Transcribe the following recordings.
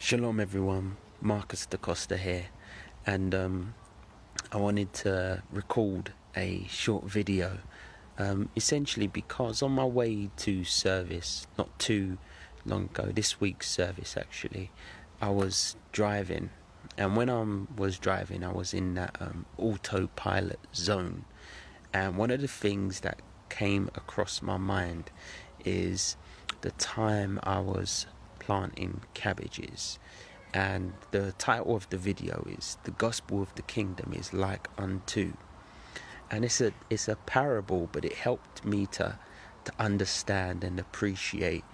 Shalom everyone, Marcus Da Costa here, and I wanted to record a short video, essentially because on my way to service, not too long ago, this week's service actually, I was driving, and when I was driving I was in that autopilot zone, and one of the things that came across my mind is the time I was planting cabbages, and the title of the video is "The Gospel of the Kingdom is like unto," and it's a parable, but it helped me to understand and appreciate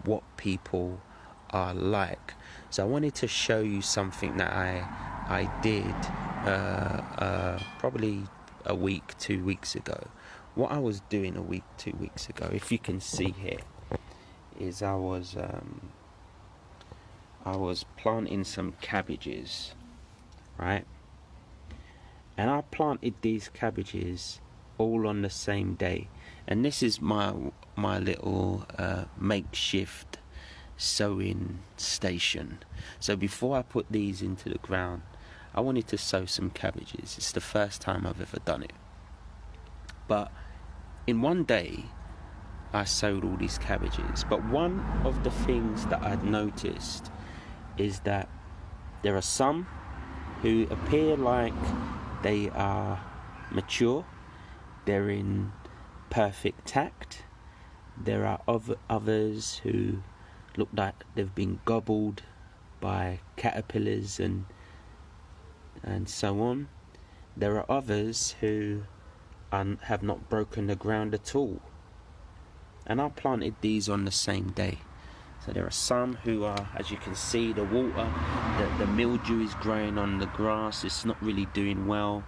what people are like. So I wanted to show you something that I did probably a week, 2 weeks ago. What I was doing a week, 2 weeks ago, if you can see here, is I was planting some cabbages, right? And I planted these cabbages all on the same day. And this is my little makeshift sowing station. So before I put these into the ground, I wanted to sow some cabbages. It's the first time I've ever done it. But in one day, I sowed all these cabbages. But one of the things that I'd noticed is that there are some who appear like they are mature, they're in perfect tact. There are others who look like they've been gobbled by caterpillars and so on. There are others who have not broken the ground at all. And I planted these on the same day. So there are some who are, as you can see, the water, the mildew is growing on the grass. It's not really doing well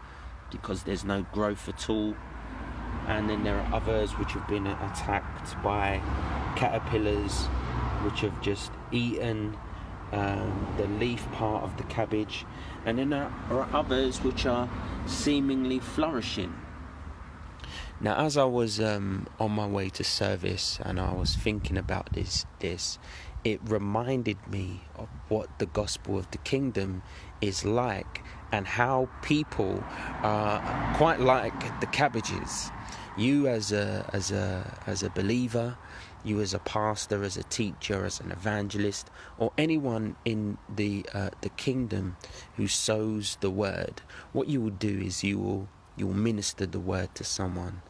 because there's no growth at all. And then there are others which have been attacked by caterpillars, which have just eaten the leaf part of the cabbage. And then there are others which are seemingly flourishing. Now, as I was on my way to service and I was thinking about this, it reminded me of what the gospel of the kingdom is like, and how people are quite like the cabbages. You as a believer, you as a pastor, as a teacher, as an evangelist, or anyone in the kingdom who sows the word, what you will do is you'll minister the word to someone,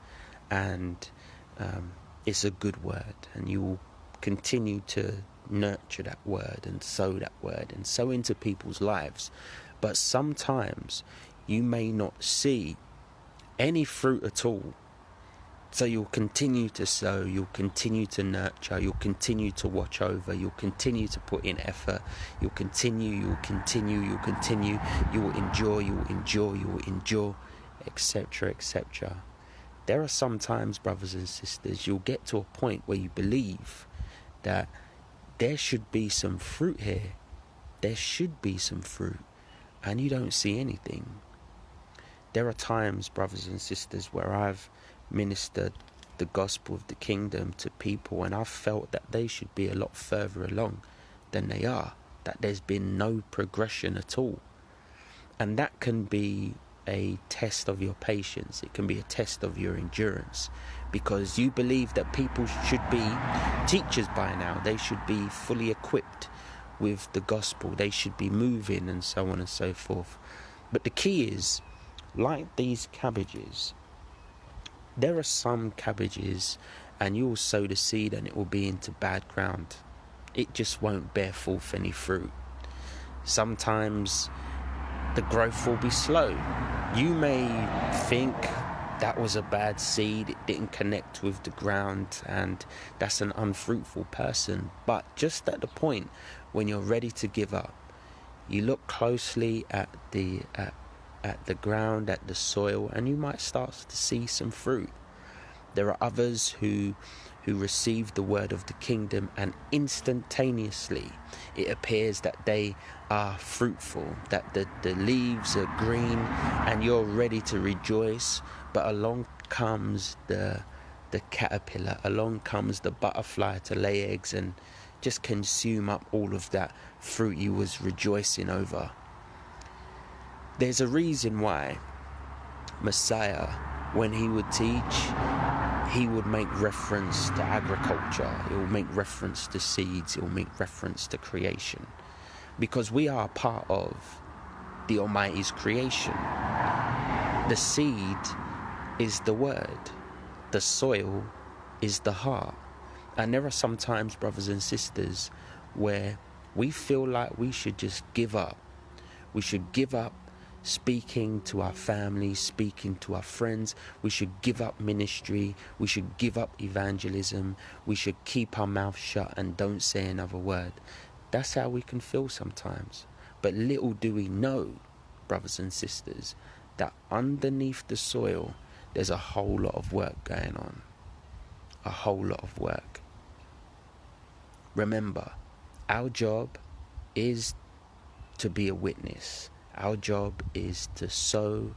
and it's a good word, and you will continue to nurture that word and sow that word and sow into people's lives. But sometimes you may not see any fruit at all. So you'll continue to sow, you'll continue to nurture, you'll continue to watch over, you'll continue to put in effort, you'll continue, you will endure, etc., etc. There are sometimes, brothers and sisters, you'll get to a point where you believe that there should be some fruit here. There should be some fruit, and you don't see anything. There are times, brothers and sisters, where I've ministered the gospel of the kingdom to people, and I've felt that they should be a lot further along than they are, that there's been no progression at all. And that can be a test of your patience. It can be a test of your endurance, because you believe that people should be teachers by now. They should be fully equipped with the gospel. They should be moving, and so on and so forth. But the key is, like these cabbages, there are some cabbages, and you will sow the seed and it will be into bad ground. It just won't bear forth any fruit. Sometimes the growth will be slow. You may think that was a bad seed, it didn't connect with the ground, and that's an unfruitful person. But just at the point when you're ready to give up, you look closely at the ground, at the soil, and you might start to see some fruit. There are others who receive the word of the kingdom, and instantaneously it appears that they are fruitful, that the leaves are green, and you're ready to rejoice. But along comes the caterpillar, along comes the butterfly to lay eggs, and just consume up all of that fruit you was rejoicing over. There's a reason why Messiah, when he would teach, he would make reference to agriculture. He will make reference to seeds. He will make reference to creation. Because we are part of the Almighty's creation. The seed is the word. The soil is the heart. And there are some times, brothers and sisters, where we feel like we should just give up. We should give up speaking to our family, speaking to our friends. We should give up ministry. We should give up evangelism. We should keep our mouth shut and don't say another word. That's how we can feel sometimes. But little do we know, brothers and sisters, that underneath the soil, there's a whole lot of work going on. A whole lot of work. Remember, our job is to be a witness. Our job is to sow,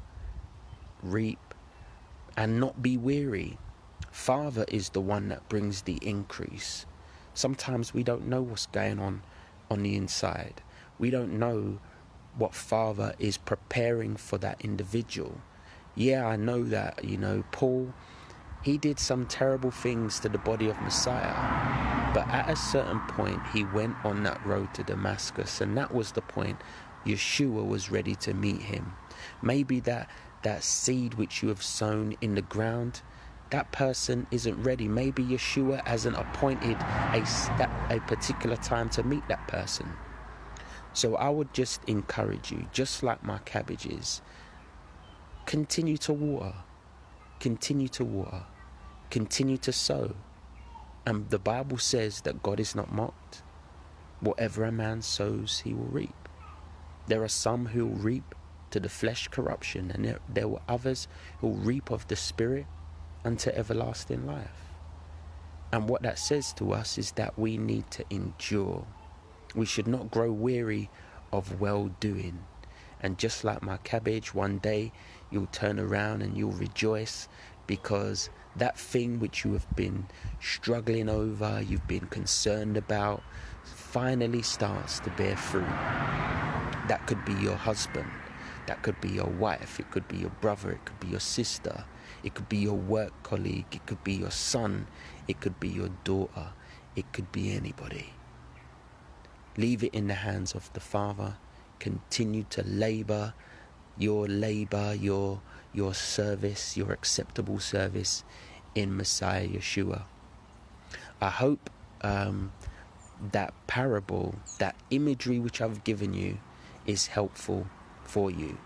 reap, and not be weary. Father is the one that brings the increase. Sometimes we don't know what's going on the inside. We don't know what Father is preparing for that individual. Yeah, I know that, Paul, he did some terrible things to the body of Messiah. But at a certain point, he went on that road to Damascus, and that was the point Yeshua was ready to meet him. Maybe that seed which you have sown in the ground, that person isn't ready. Maybe Yeshua hasn't appointed a particular time to meet that person. So I would just encourage you, just like my cabbages, continue to water, continue to water, continue to sow. And the Bible says that God is not mocked. Whatever a man sows, he will reap. There are some who will reap to the flesh corruption, and there were others who will reap of the Spirit unto everlasting life. And what that says to us is that we need to endure. We should not grow weary of well-doing. And just like my cabbage, one day you'll turn around and you'll rejoice, because that thing which you have been struggling over, you've been concerned about, finally starts to bear fruit. That could be your husband, that could be your wife, it could be your brother, it could be your sister, it could be your work colleague, it could be your son, it could be your daughter, it could be anybody. Leave it in the hands of the Father. Continue to labor, your service, your acceptable service in Messiah Yeshua. I hope that parable, that imagery which I've given you, is helpful for you.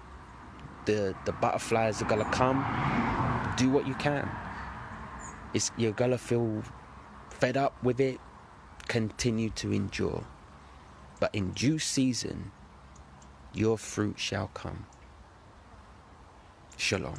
The butterflies are gonna come. Do what you can. You're gonna feel fed up with it. Continue to endure. But in due season, your fruit shall come. Shalom.